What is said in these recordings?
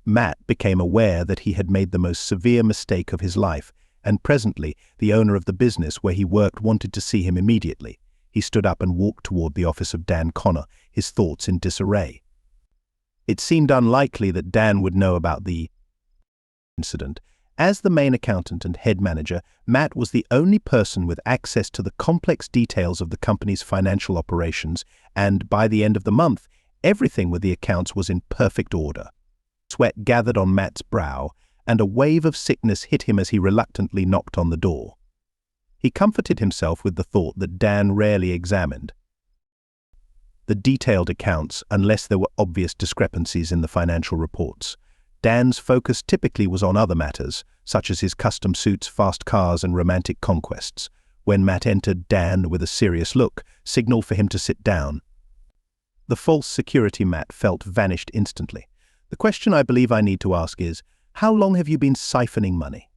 Matt became aware that he had made the most severe mistake of his life, and presently the owner of the business where he worked wanted to see him immediately. He stood up and walked toward the office of Dan Connor, his thoughts in disarray. It seemed unlikely that Dan would know about the incident. As the main accountant and head manager, Matt was the only person with access to the complex details of the company's financial operations, and by the end of the month, everything with the accounts was in perfect order. Sweat gathered on Matt's brow, and a wave of sickness hit him as he reluctantly knocked on the door. He comforted himself with the thought that Dan rarely examined the detailed accounts unless there were obvious discrepancies in the financial reports. Dan's focus typically was on other matters, such as his custom suits, fast cars, and romantic conquests. When Matt entered, Dan, with a serious look, signaled for him to sit down. The false security Matt felt vanished instantly. The question I believe I need to ask is, how long have you been siphoning money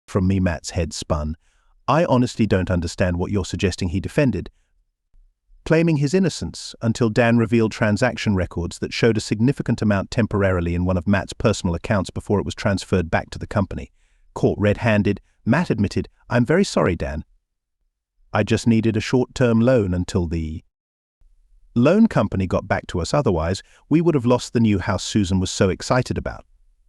from me? Matt's head spun. I honestly don't understand what you're suggesting, he defended, claiming his innocence until Dan revealed transaction records that showed a significant amount temporarily in one of Matt's personal accounts before it was transferred back to the company. Caught red-handed, Matt admitted, "I'm very sorry, Dan. I just needed a short-term loan until the loan company got back to us. Otherwise, we would have lost the new house Susan was so excited about.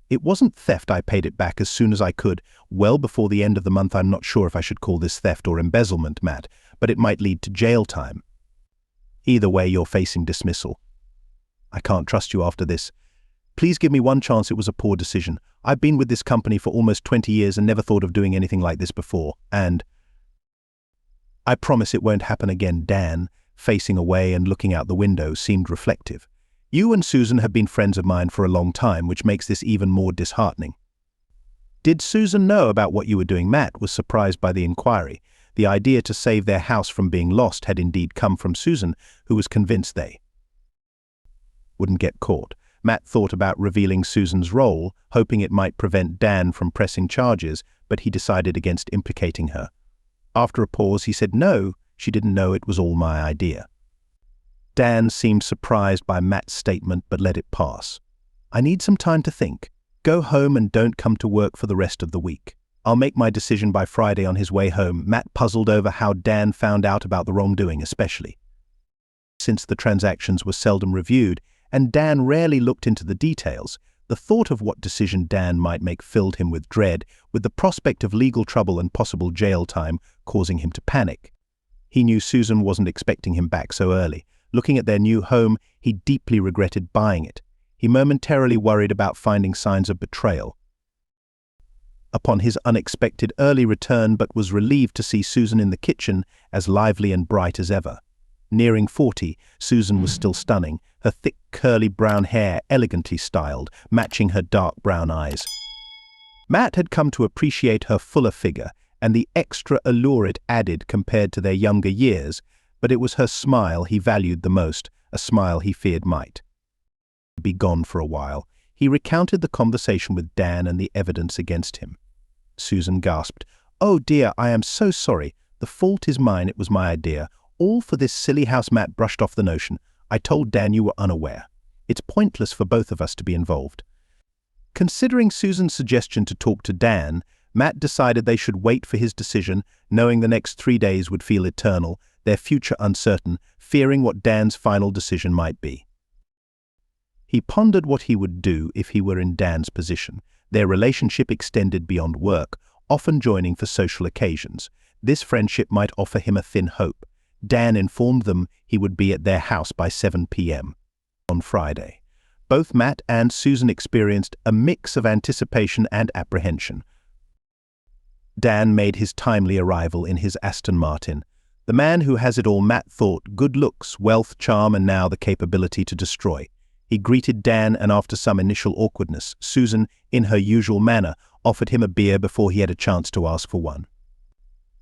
It wasn't theft. I paid it back as soon as I could, well before the end of the month. I'm not sure if I should call this theft or embezzlement, Matt, but it might lead to jail time. Either way, you're facing dismissal. I can't trust you after this. Please give me one chance. It was a poor decision. I've been with this company for almost 20 years and never thought of doing anything like this before, and I promise it won't happen again." Dan, facing away and looking out the window, seemed reflective. "You and Susan have been friends of mine for a long time, which makes this even more disheartening." "Did Susan know about what you were doing?" Matt was surprised by the inquiry. The idea to save their house from being lost had indeed come from Susan, who was convinced they wouldn't get caught. Matt thought about revealing Susan's role, hoping it might prevent Dan from pressing charges, but he decided against implicating her. After a pause, he said, "No, she didn't know. It was all my idea." Dan seemed surprised by Matt's statement, but let it pass. "I need some time to think. Go home and don't come to work for the rest of the week. I'll make my decision by Friday." On his way home, Matt puzzled over how Dan found out about the wrongdoing, especially since the transactions were seldom reviewed and Dan rarely looked into the details. The thought of what decision Dan might make filled him with dread, with the prospect of legal trouble and possible jail time causing him to panic. He knew Susan wasn't expecting him back so early. Looking at their new home, he deeply regretted buying it. He momentarily worried about finding signs of betrayal upon his unexpected early return, but was relieved to see Susan in the kitchen, as lively and bright as ever. Nearing 40, Susan was still stunning, her thick curly brown hair elegantly styled, matching her dark brown eyes. Matt had come to appreciate her fuller figure and the extra allure it added compared to their younger years, but it was her smile he valued the most, a smile he feared might be gone for a while. He recounted the conversation with Dan and the evidence against him. Susan gasped, "Oh dear, I am so sorry. The fault is mine. It was my idea. All for this silly house." Matt brushed off the notion. "I told Dan you were unaware. It's pointless for both of us to be involved." Considering Susan's suggestion to talk to Dan, Matt decided they should wait for his decision, knowing the next 3 days would feel eternal, their future uncertain, fearing what Dan's final decision might be. He pondered what he would do if he were in Dan's position. Their relationship extended beyond work, often joining for social occasions. This friendship might offer him a thin hope. Dan informed them he would be at their house by 7 p.m. on Friday. Both Matt and Susan experienced a mix of anticipation and apprehension. Dan made his timely arrival in his Aston Martin. The man who has it all, Matt thought, good looks, wealth, charm, and now the capability to destroy. He greeted Dan, and after some initial awkwardness, Susan, in her usual manner, offered him a beer before he had a chance to ask for one.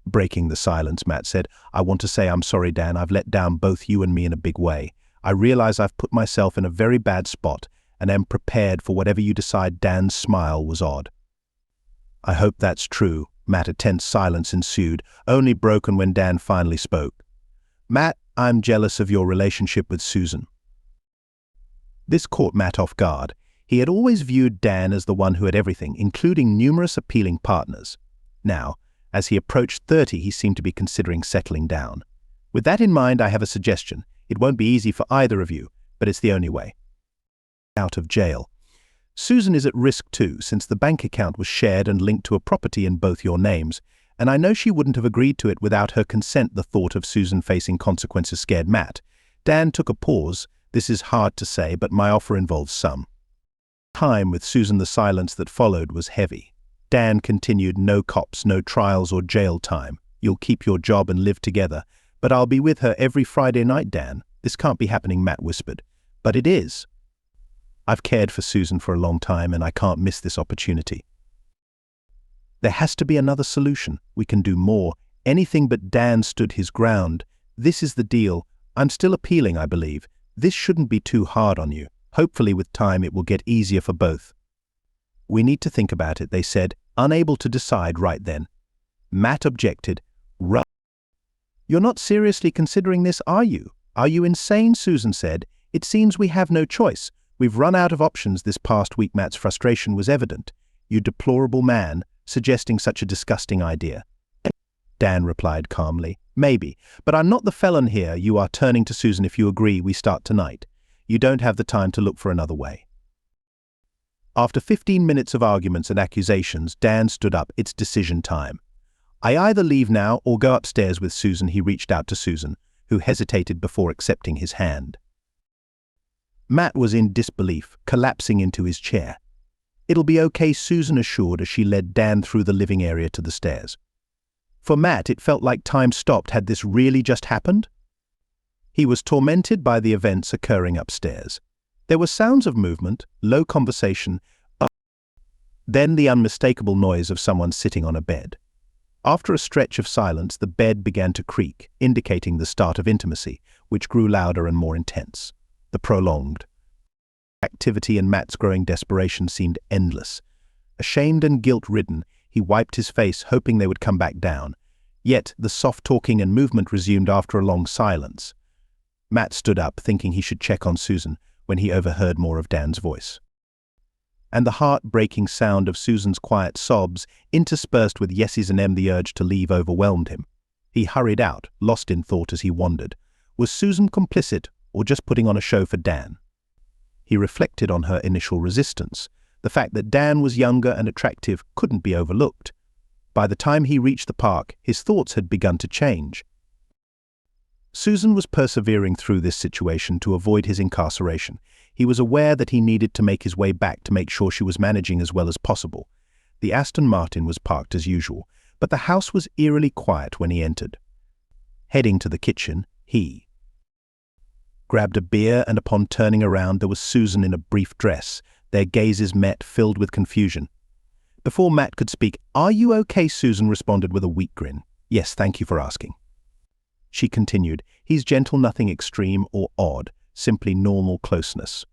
Breaking the silence, Matt said, "I want to say I'm sorry, Dan. I've let down both you and me in a big way. I realize I've put myself in a very bad spot and am prepared for whatever you decide." Dan's smile was odd. "I hope that's true." Matt, a tense silence ensued, only broken when Dan finally spoke. "Matt, I'm jealous of your relationship with Susan." This caught Matt off guard. He had always viewed Dan as the one who had everything, including numerous appealing partners. Now, as he approached 30, he seemed to be considering settling down. With that in mind, I have a suggestion. It won't be easy for either of you, but it's the only way. Out of jail. Susan is at risk too, since the bank account was shared and linked to a property in both your names, and I know she wouldn't have agreed to it without her consent. The thought of Susan facing consequences scared Matt. Dan took a pause. This is hard to say, but my offer involves some time with Susan. The silence that followed was heavy. Dan continued, no cops, no trials or jail time. You'll keep your job and live together, but I'll be with her every Friday night, Dan. This can't be happening, Matt whispered. But it is. I've cared for Susan for a long time and I can't miss this opportunity. There has to be another solution. We can do more. Anything but. Dan stood his ground. This is the deal. I'm still appealing, I believe. This shouldn't be too hard on you. Hopefully with time it will get easier for both. We need to think about it, they said, unable to decide right then. Matt objected. You're not seriously considering this, are you? Are you insane? Susan said. It seems we have no choice. We've run out of options this past week. Matt's frustration was evident. You deplorable man, suggesting such a disgusting idea. Dan replied calmly. Maybe, but I'm not the felon here. You are turning to Susan. If you agree, we start tonight. You don't have the time to look for another way. After 15 minutes of arguments and accusations, Dan stood up. It's decision time. I either leave now or go upstairs with Susan. He reached out to Susan, who hesitated before accepting his hand. Matt was in disbelief, collapsing into his chair. It'll be okay, Susan assured as she led Dan through the living area to the stairs. For Matt, it felt like time stopped. Had this really just happened? He was tormented by the events occurring upstairs. There were sounds of movement, low conversation, then the unmistakable noise of someone sitting on a bed. After a stretch of silence, the bed began to creak, indicating the start of intimacy, which grew louder and more intense. The prolonged activity and Matt's growing desperation seemed endless. Ashamed and guilt-ridden, he wiped his face, hoping they would come back down. Yet the soft talking and movement resumed after a long silence. Matt stood up, thinking he should check on Susan, when he overheard more of Dan's voice. And the heart-breaking sound of Susan's quiet sobs, interspersed with yeses and the urge to leave overwhelmed him. He hurried out, lost in thought as he wandered. Was Susan complicit, or just putting on a show for Dan? He reflected on her initial resistance. The fact that Dan was younger and attractive couldn't be overlooked. By the time he reached the park, his thoughts had begun to change. Susan was persevering through this situation to avoid his incarceration. He was aware that he needed to make his way back to make sure she was managing as well as possible. The Aston Martin was parked as usual, but the house was eerily quiet when he entered. Heading to the kitchen, he grabbed a beer, and upon turning around there was Susan in a brief dress. Their gazes met, filled with confusion. Before Matt could speak, "Are you okay?" Susan responded with a weak grin. "Yes, thank you for asking." She continued, "He's gentle, nothing extreme or odd, simply normal closeness."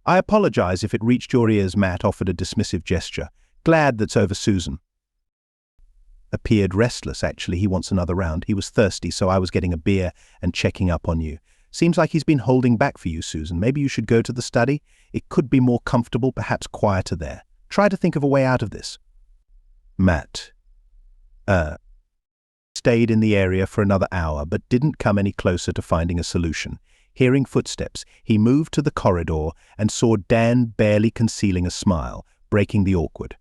"I apologize if it reached your ears." Matt offered a dismissive gesture. "Glad that's over." Susan appeared restless. "Actually, he wants another round. He was thirsty, so I was getting a beer and checking up on you. Seems like he's been holding back for you, Susan. Maybe you should go to the study. It could be more comfortable, perhaps quieter there. Try to think of a way out of this." Matt stayed in the area for another hour, but didn't come any closer to finding a solution. Hearing footsteps, he moved to the corridor and saw Dan barely concealing a smile, breaking the awkward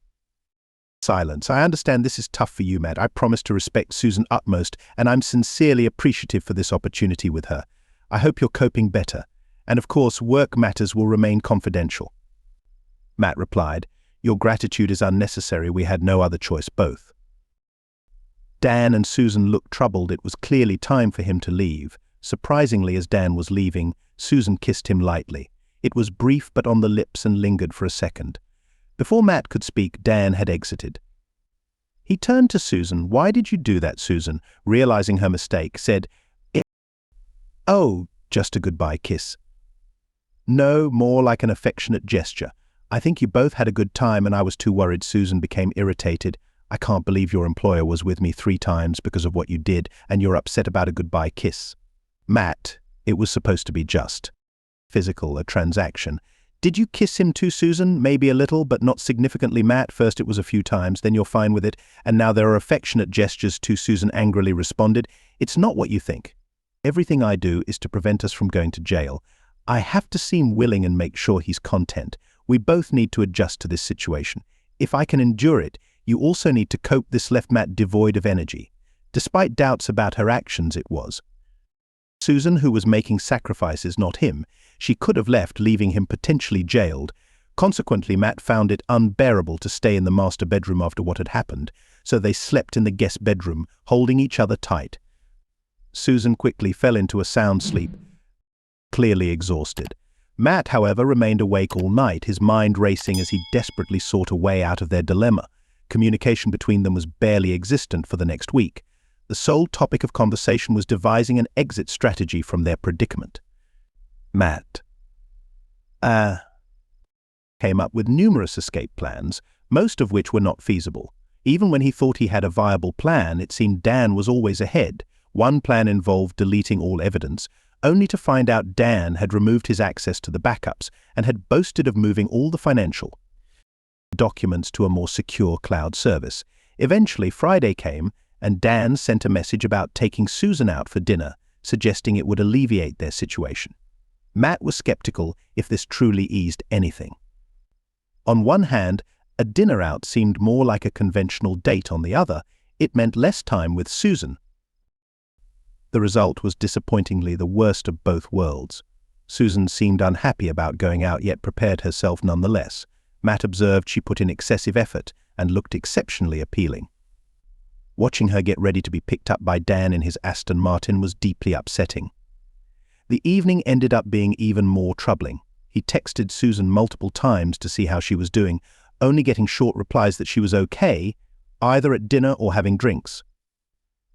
silence. "I understand this is tough for you, Matt. I promise to respect Susan utmost, and I'm sincerely appreciative for this opportunity with her. I hope you're coping better. And of course, work matters will remain confidential." Matt replied, "Your gratitude is unnecessary. We had no other choice." Both Dan and Susan looked troubled. It was clearly time for him to leave. Surprisingly, as Dan was leaving, Susan kissed him lightly. It was brief but on the lips and lingered for a second. Before Matt could speak, Dan had exited. He turned to Susan. "Why did you do that?" Susan, realizing her mistake, said, "Oh, just a goodbye kiss." "No, more like an affectionate gesture. I think you both had a good time and I was too worried." Susan became irritated. "I can't believe your employer was with me 3 times because of what you did, and you're upset about a goodbye kiss." "Matt, it was supposed to be just physical, a transaction. Did you kiss him too, Susan? Maybe a little, but not significantly, Matt. First it was a few times, then you're fine with it, and now there are affectionate gestures too, Susan angrily responded. It's not what you think. Everything I do is to prevent us from going to jail. I have to seem willing and make sure he's content. We both need to adjust to this situation. If I can endure it, you also need to cope. This left Matt devoid of energy. Despite doubts about her actions, it was Susan who was making sacrifices, not him. She could have left, leaving him potentially jailed. Consequently, Matt found it unbearable to stay in the master bedroom after what had happened, so they slept in the guest bedroom, holding each other tight. Susan quickly fell into a sound sleep, clearly exhausted. Matt, however, remained awake all night, his mind racing as he desperately sought a way out of their dilemma. Communication between them was barely existent for the next week. The sole topic of conversation was devising an exit strategy from their predicament. Matt came up with numerous escape plans, most of which were not feasible. Even when he thought he had a viable plan, it seemed Dan was always ahead. One plan involved deleting all evidence, only to find out Dan had removed his access to the backups and had boasted of moving all the financial documents to a more secure cloud service. Eventually, Friday came, and Dan sent a message about taking Susan out for dinner, suggesting it would alleviate their situation. Matt was skeptical if this truly eased anything. On one hand, a dinner out seemed more like a conventional date. On the other, it meant less time with Susan. The result was disappointingly the worst of both worlds. Susan seemed unhappy about going out, yet prepared herself nonetheless. Matt observed she put in excessive effort and looked exceptionally appealing. Watching her get ready to be picked up by Dan in his Aston Martin was deeply upsetting. The evening ended up being even more troubling. He texted Susan multiple times to see how she was doing, only getting short replies that she was okay, either at dinner or having drinks.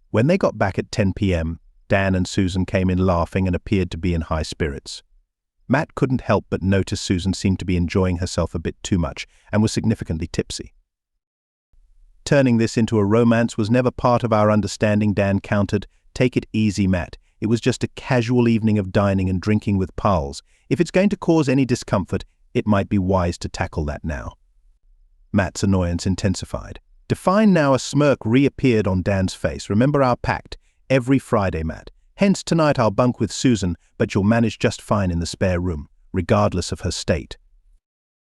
When they got back at 10 p.m., Dan and Susan came in laughing and appeared to be in high spirits. Matt couldn't help but notice Susan seemed to be enjoying herself a bit too much and was significantly tipsy. Turning this into a romance was never part of our understanding, Dan countered. Take it easy, Matt. It was just a casual evening of dining and drinking with pals. If it's going to cause any discomfort, it might be wise to tackle that now. Matt's annoyance intensified. Define now. A smirk reappeared on Dan's face. Remember our pact. Every Friday, Matt. Hence tonight I'll bunk with Susan, but you'll manage just fine in the spare room, regardless of her state.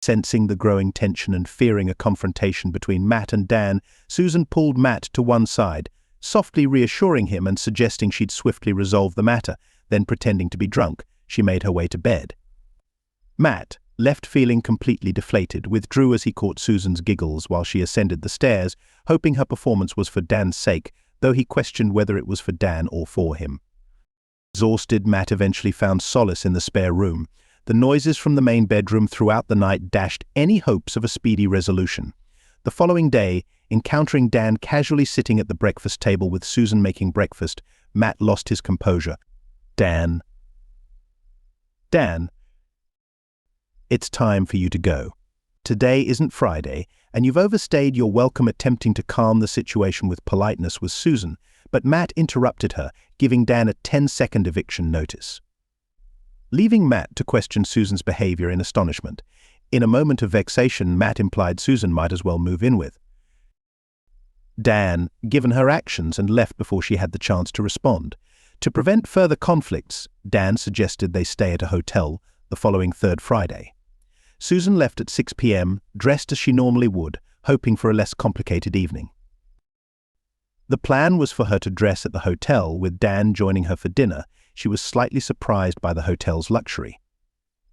Sensing the growing tension and fearing a confrontation between Matt and Dan, Susan pulled Matt to one side, softly reassuring him and suggesting she'd swiftly resolve the matter. Then, pretending to be drunk, she made her way to bed. Matt, left feeling completely deflated, withdrew as he caught Susan's giggles while she ascended the stairs, hoping her performance was for Dan's sake, though he questioned whether it was for Dan or for him. Exhausted, Matt eventually found solace in the spare room. The noises from the main bedroom throughout the night dashed any hopes of a speedy resolution. The following day, encountering Dan casually sitting at the breakfast table with Susan making breakfast, Matt lost his composure. Dan, it's time for you to go. Today isn't Friday, and you've overstayed your welcome. Attempting to calm the situation with politeness was Susan, but Matt interrupted her, giving Dan a 10-second eviction notice. Leaving Matt to question Susan's behavior in astonishment. In a moment of vexation, Matt implied Susan might as well move in with Dan, given her actions, and left before she had the chance to respond. To prevent further conflicts, Dan suggested they stay at a hotel the following third Friday. Susan left at 6 p.m., dressed as she normally would, hoping for a less complicated evening. The plan was for her to dress at the hotel, with Dan joining her for dinner. She was slightly surprised by the hotel's luxury.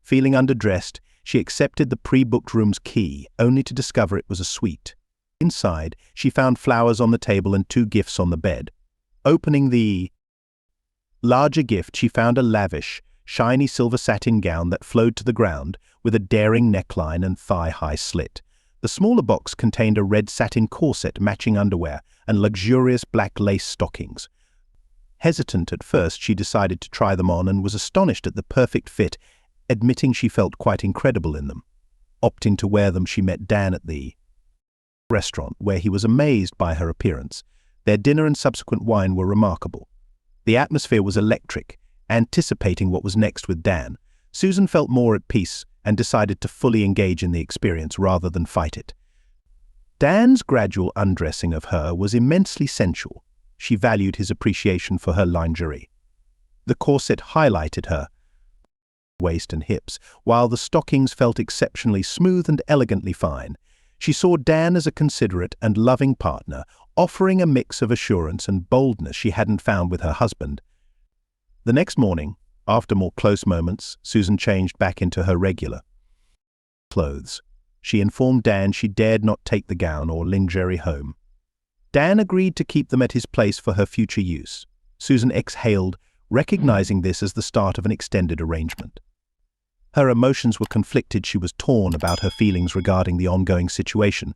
Feeling underdressed, she accepted the pre-booked room's key, only to discover it was a suite. Inside, she found flowers on the table and 2 gifts on the bed. Opening the larger gift, she found a lavish, shiny silver satin gown that flowed to the ground, with a daring neckline and thigh-high slit. The smaller box contained a red satin corset, matching underwear, and luxurious black lace stockings. Hesitant at first, she decided to try them on and was astonished at the perfect fit, admitting she felt quite incredible in them. Opting to wear them, she met Dan at the restaurant, where he was amazed by her appearance. Their dinner and subsequent wine were remarkable. The atmosphere was electric. Anticipating what was next with Dan, Susan felt more at peace and decided to fully engage in the experience rather than fight it. Dan's gradual undressing of her was immensely sensual. She valued his appreciation for her lingerie. The corset highlighted her waist and hips, while the stockings felt exceptionally smooth and elegantly fine. She saw Dan as a considerate and loving partner, offering a mix of assurance and boldness she hadn't found with her husband. The next morning, after more close moments, Susan changed back into her regular clothes. She informed Dan she dared not take the gown or lingerie home. Dan agreed to keep them at his place for her future use. Susan exhaled, recognizing this as the start of an extended arrangement. Her emotions were conflicted. She was torn about her feelings regarding the ongoing situation.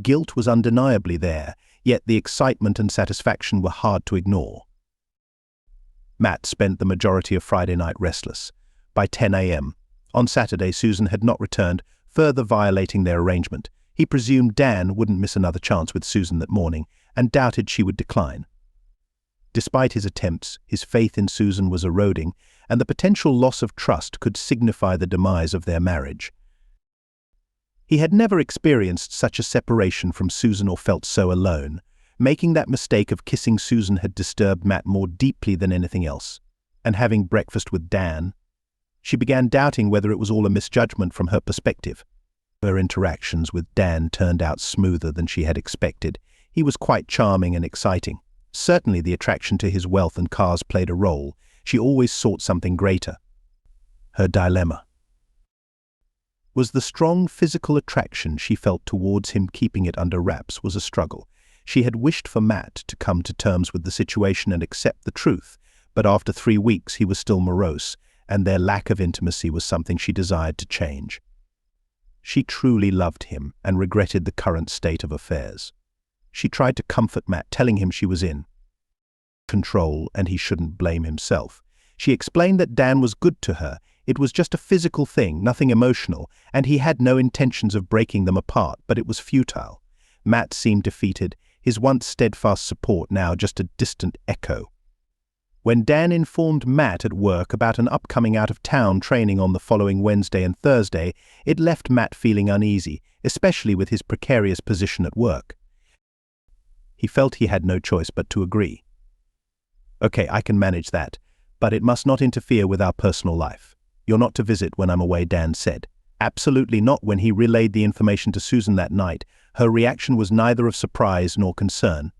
Guilt was undeniably there, yet the excitement and satisfaction were hard to ignore. Matt spent the majority of Friday night restless. By 10 a.m. on Saturday, Susan had not returned, further violating their arrangement. He presumed Dan wouldn't miss another chance with Susan that morning, and doubted she would decline. Despite his attempts, his faith in Susan was eroding, and the potential loss of trust could signify the demise of their marriage. He had never experienced such a separation from Susan or felt so alone. Making that mistake of kissing Susan had disturbed Matt more deeply than anything else. And having breakfast with Dan, she began doubting whether it was all a misjudgment from her perspective. Her interactions with Dan turned out smoother than she had expected. He was quite charming and exciting. Certainly the attraction to his wealth and cars played a role. She always sought something greater. Her dilemma was the strong physical attraction she felt towards him. Keeping it under wraps was a struggle. She had wished for Matt to come to terms with the situation and accept the truth, but after 3 weeks he was still morose, and their lack of intimacy was something she desired to change. She truly loved him and regretted the current state of affairs. She tried to comfort Matt, telling him she was in control and he shouldn't blame himself. She explained that Dan was good to her. It was just a physical thing, nothing emotional, and he had no intentions of breaking them apart, but it was futile. Matt seemed defeated, his once steadfast support now just a distant echo. When Dan informed Matt at work about an upcoming out-of-town training on the following Wednesday and Thursday, it left Matt feeling uneasy, especially with his precarious position at work. He felt he had no choice but to agree. "Okay, I can manage that, but it must not interfere with our personal life. You're not to visit when I'm away," Dan said. Absolutely not. When he relayed the information to Susan that night, her reaction was neither of surprise nor concern.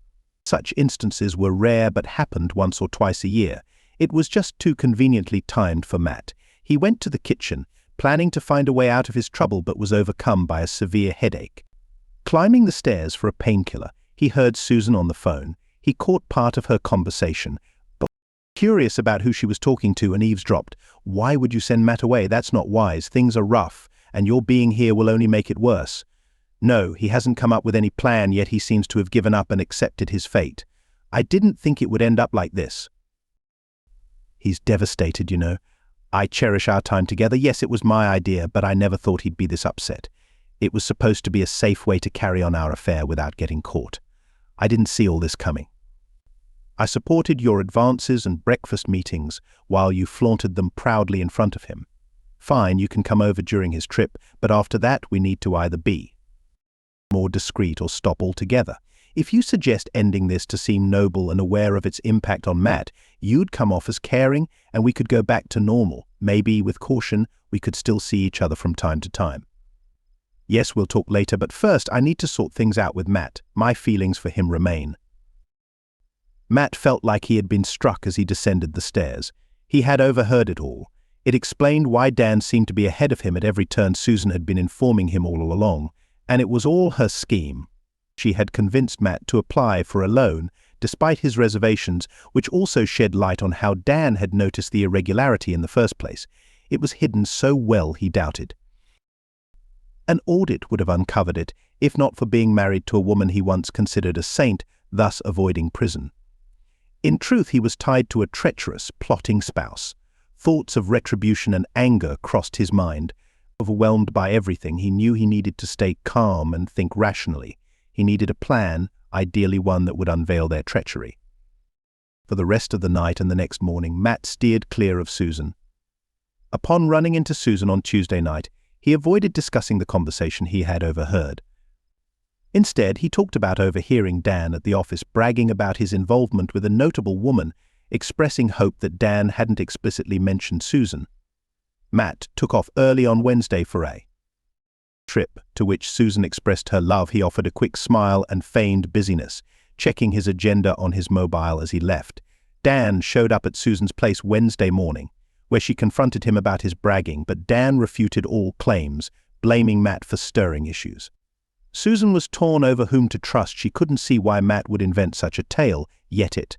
Such instances were rare but happened once or twice a year. It was just too conveniently timed for Matt. He went to the kitchen, planning to find a way out of his trouble, but was overcome by a severe headache. Climbing the stairs for a painkiller, he heard Susan on the phone. He caught part of her conversation, but curious about who she was talking to, and eavesdropped. "Why would you send Matt away? That's not wise. Things are rough, and your being here will only make it worse." "No, he hasn't come up with any plan yet. He seems to have given up and accepted his fate. I didn't think it would end up like this. He's devastated, you know. I cherish our time together. Yes, it was my idea, but I never thought he'd be this upset. It was supposed to be a safe way to carry on our affair without getting caught. I didn't see all this coming. I supported your advances and breakfast meetings while you flaunted them proudly in front of him. Fine, you can come over during his trip, but after that we need to either be more discreet or stop altogether. If you suggest ending this to seem noble and aware of its impact on Matt, you'd come off as caring and we could go back to normal. Maybe, with caution, we could still see each other from time to time. Yes, we'll talk later, but first I need to sort things out with Matt. My feelings for him remain." Matt felt like he had been struck as he descended the stairs. He had overheard it all. It explained why Dan seemed to be ahead of him at every turn. Susan had been informing him all along, and it was all her scheme. She had convinced Matt to apply for a loan, despite his reservations, which also shed light on how Dan had noticed the irregularity in the first place. It was hidden so well he doubted. An audit would have uncovered it, if not for being married to a woman he once considered a saint, thus avoiding prison. In truth, he was tied to a treacherous, plotting spouse. Thoughts of retribution and anger crossed his mind. Overwhelmed by everything, he knew he needed to stay calm and think rationally. He needed a plan, ideally one that would unveil their treachery. For the rest of the night and the next morning, Matt steered clear of Susan. Upon running into Susan on Tuesday night, he avoided discussing the conversation he had overheard. Instead, he talked about overhearing Dan at the office bragging about his involvement with a notable woman, expressing hope that Dan hadn't explicitly mentioned Susan. Matt took off early on Wednesday for a trip, to which Susan expressed her love. He offered a quick smile and feigned busyness, checking his agenda on his mobile as he left. Dan showed up at Susan's place Wednesday morning, where she confronted him about his bragging, but Dan refuted all claims, blaming Matt for stirring issues. Susan was torn over whom to trust. She couldn't see why Matt would invent such a tale, yet it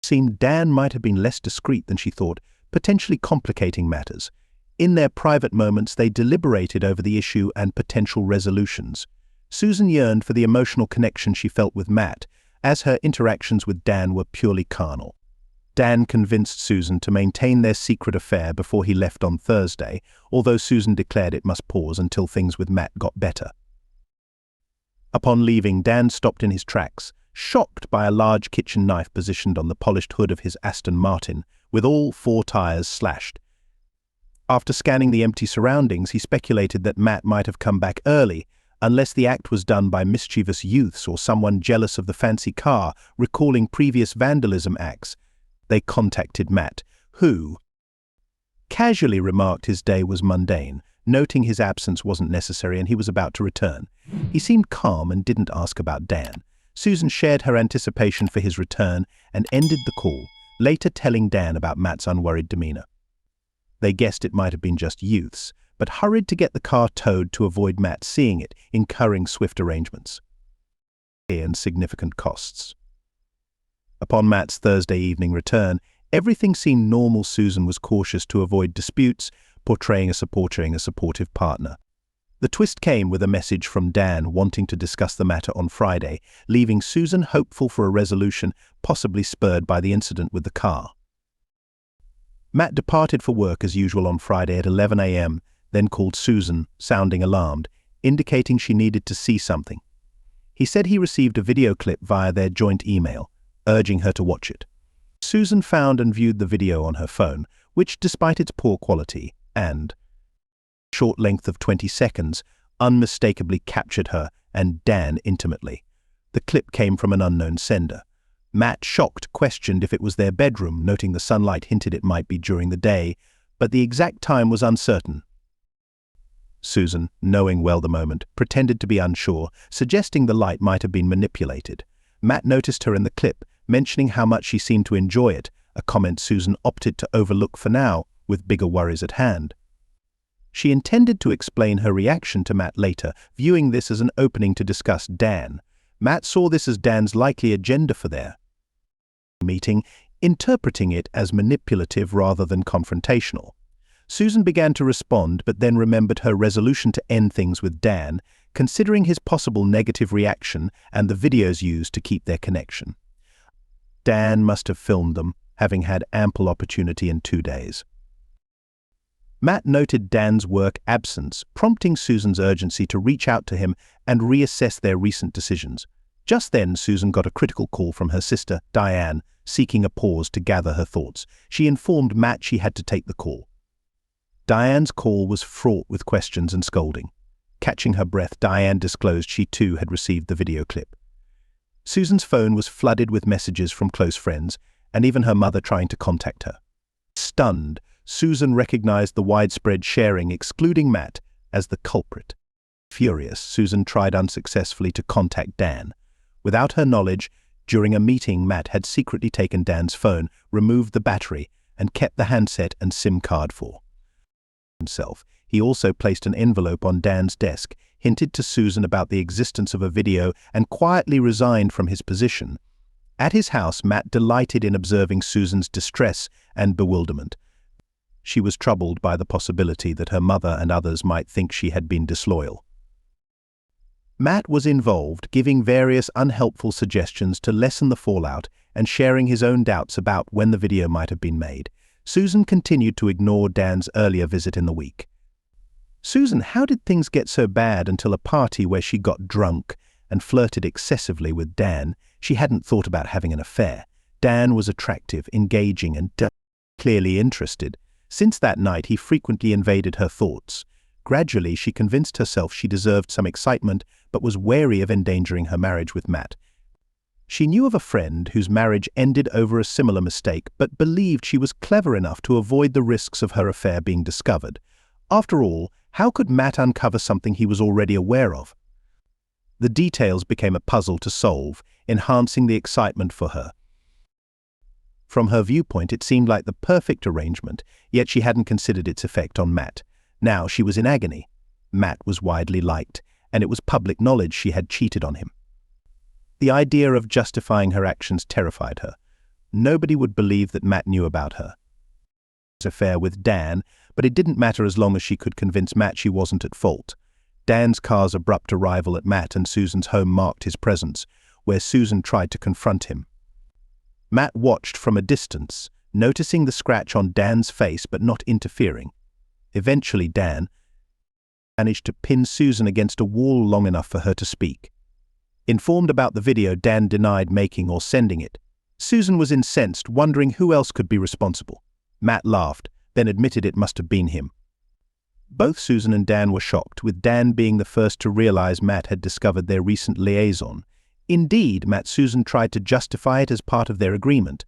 seemed Dan might have been less discreet than she thought, potentially complicating matters. In their private moments, they deliberated over the issue and potential resolutions. Susan yearned for the emotional connection she felt with Matt, as her interactions with Dan were purely carnal. Dan convinced Susan to maintain their secret affair before he left on Thursday, although Susan declared it must pause until things with Matt got better. Upon leaving, Dan stopped in his tracks, shocked by a large kitchen knife positioned on the polished hood of his Aston Martin, with all 4 tires slashed. After scanning the empty surroundings, he speculated that Matt might have come back early, unless the act was done by mischievous youths or someone jealous of the fancy car, recalling previous vandalism acts. They contacted Matt, who casually remarked his day was mundane, noting his absence wasn't necessary and he was about to return. He seemed calm and didn't ask about Dan. Susan shared her anticipation for his return and ended the call, later telling Dan about Matt's unworried demeanor. They guessed it might have been just youths, but hurried to get the car towed to avoid Matt seeing it, incurring swift arrangements and significant costs. Upon Matt's Thursday evening return, everything seemed normal. Susan was cautious to avoid disputes, portraying a supportive partner. The twist came with a message from Dan wanting to discuss the matter on Friday, leaving Susan hopeful for a resolution, possibly spurred by the incident with the car. Matt departed for work as usual on Friday at 11 a.m., then called Susan, sounding alarmed, indicating she needed to see something. He said he received a video clip via their joint email, urging her to watch it. Susan found and viewed the video on her phone, which, despite its poor quality and short length of 20 seconds, unmistakably captured her and Dan intimately. The clip came from an unknown sender. Matt, shocked, questioned if it was their bedroom, noting the sunlight hinted it might be during the day, but the exact time was uncertain. Susan, knowing well the moment, pretended to be unsure, suggesting the light might have been manipulated. Matt noticed her in the clip, mentioning how much she seemed to enjoy it, a comment Susan opted to overlook for now, with bigger worries at hand. She intended to explain her reaction to Matt later, viewing this as an opening to discuss Dan. Matt saw this as Dan's likely agenda for their meeting, interpreting it as manipulative rather than confrontational. Susan began to respond, but then remembered her resolution to end things with Dan, considering his possible negative reaction and the videos used to keep their connection. Dan must have filmed them, having had ample opportunity in 2 days. Matt noted Dan's work absence, prompting Susan's urgency to reach out to him and reassess their recent decisions. Just then, Susan got a critical call from her sister, Diane, seeking a pause to gather her thoughts. She informed Matt she had to take the call. Diane's call was fraught with questions and scolding. Catching her breath, Diane disclosed she too had received the video clip. Susan's phone was flooded with messages from close friends, and even her mother trying to contact her. Stunned, Susan recognized the widespread sharing, excluding Matt, as the culprit. Furious, Susan tried unsuccessfully to contact Dan. Without her knowledge, during a meeting, Matt had secretly taken Dan's phone, removed the battery, and kept the handset and SIM card for himself. He also placed an envelope on Dan's desk, hinted to Susan about the existence of a video, and quietly resigned from his position. At his house, Matt delighted in observing Susan's distress and bewilderment. She was troubled by the possibility that her mother and others might think she had been disloyal. Matt was involved, giving various unhelpful suggestions to lessen the fallout and sharing his own doubts about when the video might have been made. Susan continued to ignore Dan's earlier visit in the week. Susan, how did things get so bad until a party where she got drunk and flirted excessively with Dan? She hadn't thought about having an affair. Dan was attractive, engaging, and clearly interested. Since that night, he frequently invaded her thoughts, Gradually, she convinced herself she deserved some excitement, but was wary of endangering her marriage with Matt. She knew of a friend whose marriage ended over a similar mistake, but believed she was clever enough to avoid the risks of her affair being discovered. After all, how could Matt uncover something he was already aware of? The details became a puzzle to solve, enhancing the excitement for her. From her viewpoint, it seemed like the perfect arrangement, yet she hadn't considered its effect on Matt. Now she was in agony. Matt was widely liked, and it was public knowledge she had cheated on him. The idea of justifying her actions terrified her. Nobody would believe that Matt knew about her affair with Dan, but it didn't matter as long as she could convince Matt she wasn't at fault. Dan's car's abrupt arrival at Matt and Susan's home marked his presence, where Susan tried to confront him. Matt watched from a distance, noticing the scratch on Dan's face but not interfering. Eventually, Dan managed to pin Susan against a wall long enough for her to speak. Informed about the video, Dan denied making or sending it. Susan was incensed, wondering who else could be responsible. Matt laughed, then admitted it must have been him. Both Susan and Dan were shocked, with Dan being the first to realize Matt had discovered their recent liaison. Indeed, Susan tried to justify it as part of their agreement.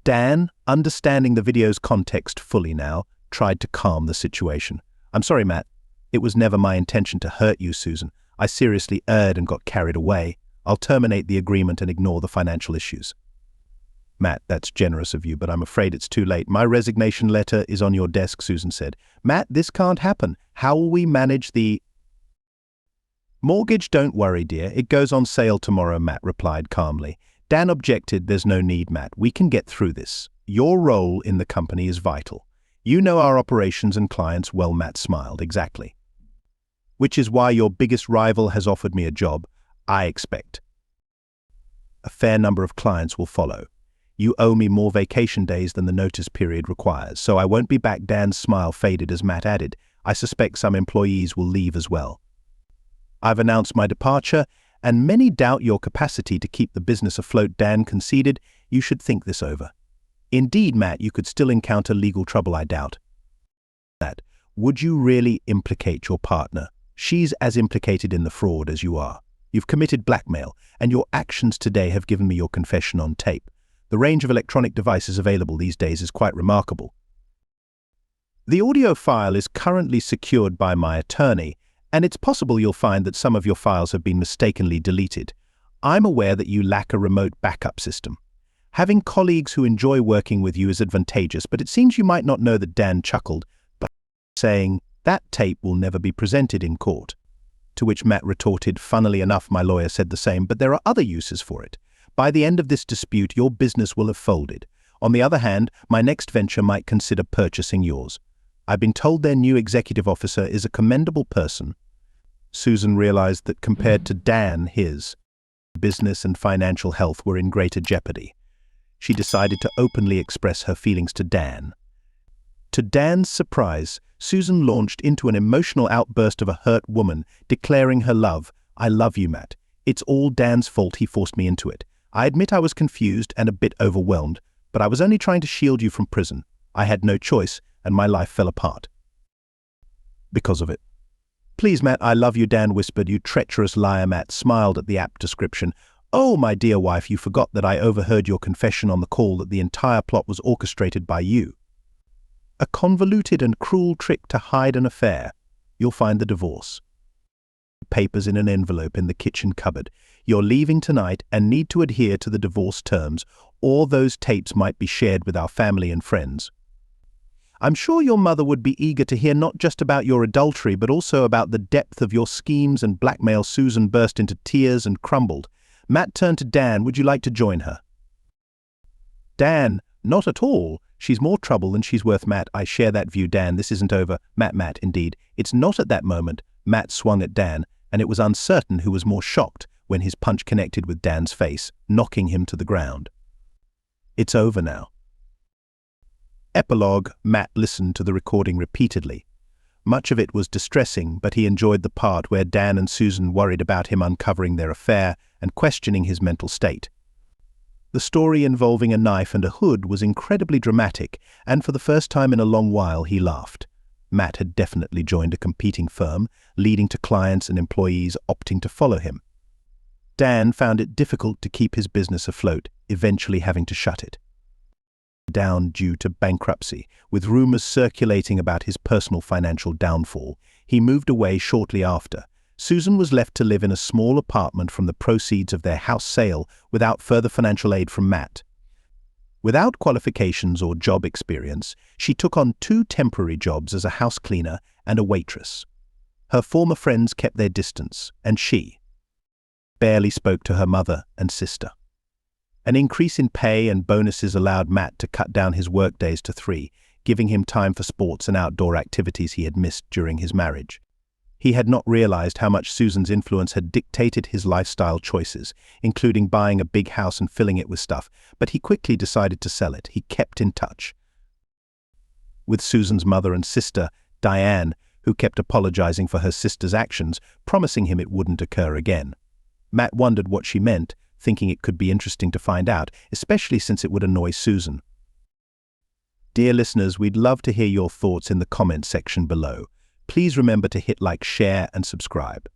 Dan, understanding the video's context fully now, tried to calm the situation. "I'm sorry, Matt. It was never my intention to hurt you, Susan. I seriously erred and got carried away. I'll terminate the agreement and ignore the financial issues." "Matt, that's generous of you, but I'm afraid it's too late. My resignation letter is on your desk," Susan said. "Matt, this can't happen. How will we manage the mortgage?" "Don't worry, dear. It goes on sale tomorrow," Matt replied calmly. Dan objected. "There's no need, Matt. We can get through this. Your role in the company is vital. You know our operations and clients well." Matt smiled. "Exactly. Which is why your biggest rival has offered me a job. I expect a fair number of clients will follow. You owe me more vacation days than the notice period requires, so I won't be back." Dan's smile faded as Matt added, "I suspect some employees will leave as well. I've announced my departure, and many doubt your capacity to keep the business afloat." Dan conceded, "You should think this over." "Indeed, Matt, you could still encounter legal trouble, I doubt." "Matt, would you really implicate your partner? She's as implicated in the fraud as you are. You've committed blackmail, and your actions today have given me your confession on tape. The range of electronic devices available these days is quite remarkable. The audio file is currently secured by my attorney, and it's possible you'll find that some of your files have been mistakenly deleted. I'm aware that you lack a remote backup system. Having colleagues who enjoy working with you is advantageous, but it seems you might not know that." Dan chuckled, saying, "That tape will never be presented in court." To which Matt retorted, "Funnily enough, my lawyer said the same, but there are other uses for it. By the end of this dispute, your business will have folded. On the other hand, my next venture might consider purchasing yours. I've been told their new executive officer is a commendable person." Susan realized that compared to Dan, his business and financial health were in greater jeopardy. She decided to openly express her feelings to Dan. To Dan's surprise, Susan launched into an emotional outburst of a hurt woman, declaring her love. "I love you, Matt. It's all Dan's fault. He forced me into it. I admit I was confused and a bit overwhelmed, but I was only trying to shield you from prison. I had no choice, and my life fell apart because of it." "Please, Matt, I love you," Dan whispered. "You treacherous liar." Matt smiled at the apt description. "Oh, my dear wife, you forgot that I overheard your confession on the call that the entire plot was orchestrated by you. A convoluted and cruel trick to hide an affair. You'll find the divorce papers in an envelope in the kitchen cupboard. You're leaving tonight and need to adhere to the divorce terms, or those tapes might be shared with our family and friends. I'm sure your mother would be eager to hear not just about your adultery, but also about the depth of your schemes and blackmail." Susan burst into tears and crumbled. Matt turned to Dan. "Would you like to join her?" Dan, "Not at all. She's more trouble than she's worth." "Matt, I share that view." Dan, "This isn't over." Matt, indeed. It's not." At that moment, Matt swung at Dan, and it was uncertain who was more shocked when his punch connected with Dan's face, knocking him to the ground. "It's over now." Epilogue. Matt listened to the recording repeatedly. Much of it was distressing, but he enjoyed the part where Dan and Susan worried about him uncovering their affair and questioning his mental state. The story involving a knife and a hood was incredibly dramatic, and for the first time in a long while he laughed. Matt had definitely joined a competing firm, leading to clients and employees opting to follow him. Dan found it difficult to keep his business afloat, eventually having to shut it down due to bankruptcy. With rumors circulating about his personal financial downfall, he moved away shortly after. Susan was left to live in a small apartment from the proceeds of their house sale without further financial aid from Matt. Without qualifications or job experience, she took on 2 temporary jobs as a house cleaner and a waitress. Her former friends kept their distance, and she barely spoke to her mother and sister. An increase in pay and bonuses allowed Matt to cut down his workdays to 3, giving him time for sports and outdoor activities he had missed during his marriage. He had not realized how much Susan's influence had dictated his lifestyle choices, including buying a big house and filling it with stuff, but he quickly decided to sell it. He kept in touch with Susan's mother and sister, Diane, who kept apologizing for her sister's actions, promising him it wouldn't occur again. Matt wondered what she meant, thinking it could be interesting to find out, especially since it would annoy Susan. Dear listeners, we'd love to hear your thoughts in the comment section below. Please remember to hit like, share, and subscribe.